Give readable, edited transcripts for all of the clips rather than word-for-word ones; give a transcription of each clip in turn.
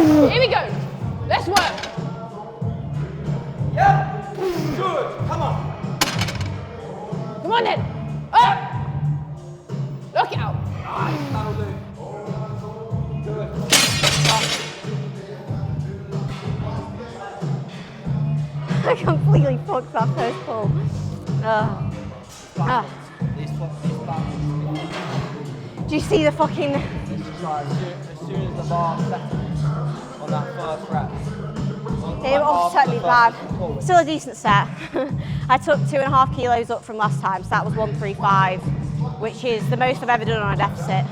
Here we go. Let's work. Yep. Good. Come on. Come on then. Up. Lock it out. Nice. That'll do. Good. I completely fucked that first pull. Do you see the fucking... Let's try as soon as the bar settles on that first rep. It offset me bad. Still a decent set. I took 2.5 kilos up from last time, so that was 135, which is the most I've ever done on a deficit.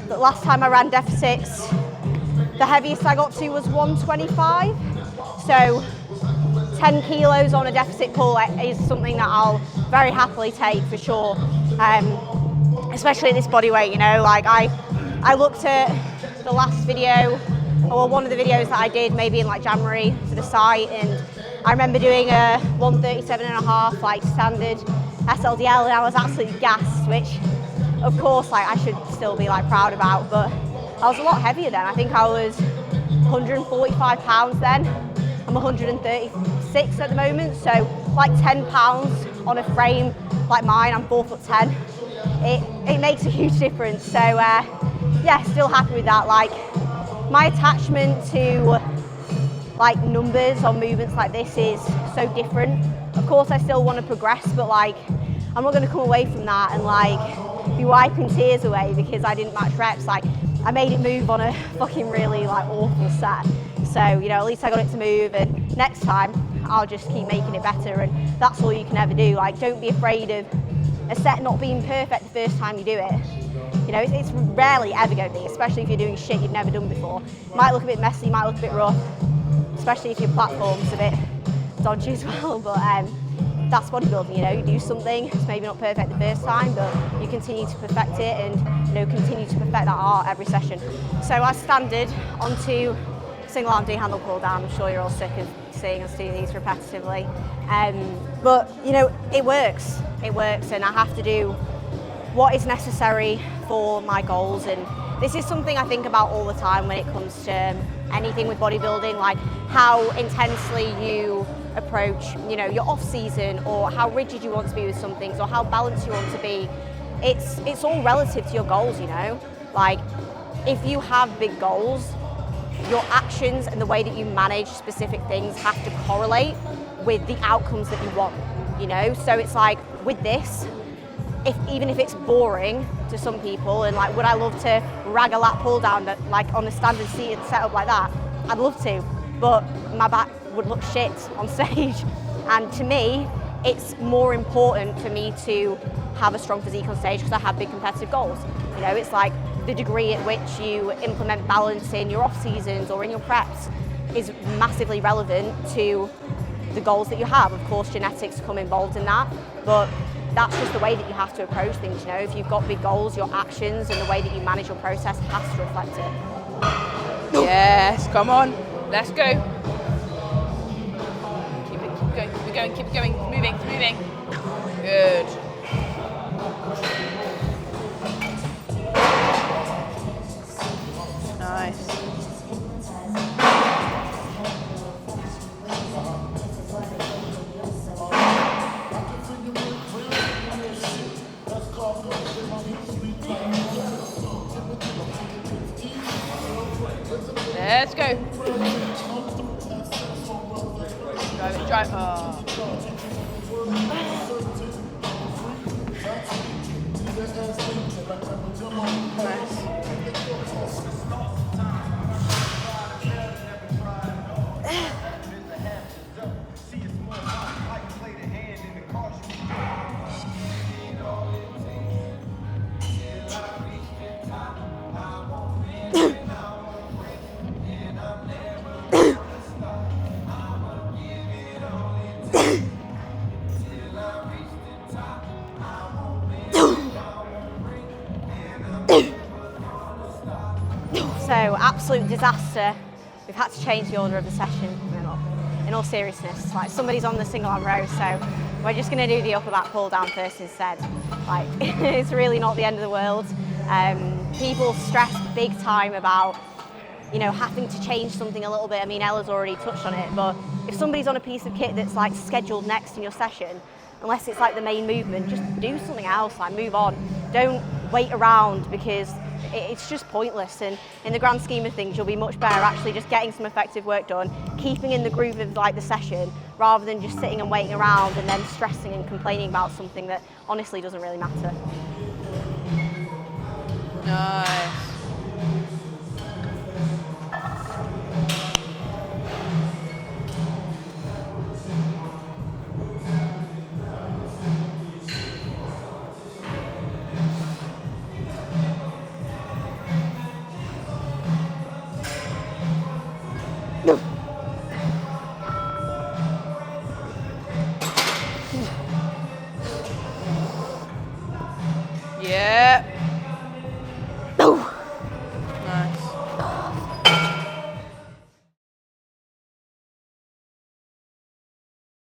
But last time I ran deficits, the heaviest I got to was 125. So 10 kilos on a deficit pull is something that I'll very happily take for sure. Especially at this body weight, you know, like I looked at the last video, or one of the videos that I did maybe in like January for the site, and I remember doing a 137.5 like standard SLDL, and I was absolutely gassed, which of course like I should still be like proud about, but I was a lot heavier then. I think I was 145 pounds then. I'm 136 at the moment, so like 10 pounds on a frame like mine. I'm 4'10". It makes a huge difference. So yeah, still happy with that. Like my attachment to like numbers on movements like this is so different. Of course I still want to progress, but like I'm not going to come away from that and like be wiping tears away because I didn't match reps. Like I made it move on a fucking really like awful set. So, you know, at least I got it to move, and next time I'll just keep making it better, and that's all you can ever do. Like, don't be afraid of a set not being perfect the first time you do it. You know, it's rarely ever going to be, especially if you're doing shit you've never done before. It might look a bit messy, might look a bit rough, especially if your platform's a bit dodgy as well, but that's bodybuilding, you know, you do something, it's maybe not perfect the first time, but you continue to perfect it and, you know, continue to perfect that art every session. So I standard onto single arm D-handle pull down. I'm sure you're all sick of seeing us do these repetitively. But, you know, it works, and I have to do what is necessary for my goals, and this is something I think about all the time when it comes to anything with bodybuilding, like how intensely you approach, you know, your off season, or how rigid you want to be with some things, or how balanced you want to be. It's all relative to your goals, you know. Like if you have big goals, your actions and the way that you manage specific things have to correlate with the outcomes that you want, you know. So it's like with this, even if it's boring to some people, and like would I love to rag a lat pull down that like on a standard seated setup like that? I'd love to, but my back would look shit on stage. And to me, it's more important for me to have a strong physique on stage because I have big competitive goals. You know, it's like the degree at which you implement balance in your off seasons or in your preps is massively relevant to the goals that you have. Of course, genetics come involved in that, but that's just the way that you have to approach things, you know. If you've got big goals, your actions and the way that you manage your process has to reflect it. Yes, come on, let's go. Keep going, keep going, keep moving. Good. Nice. Let's go. Drive. Oh. So, absolute disaster. We've had to change the order of the session. In all seriousness, like somebody's on the single arm row, so we're just going to do the upper back pull down first instead. Like, it's really not the end of the world. People stress big time about you know, having to change something a little bit. I mean, Ella's already touched on it, but if somebody's on a piece of kit that's like scheduled next in your session, unless it's like the main movement, just do something else, like move on. Don't wait around because it's just pointless, and in the grand scheme of things you'll be much better actually just getting some effective work done, keeping in the groove of like the session, rather than just sitting and waiting around and then stressing and complaining about something that honestly doesn't really matter. Nice. Yeah.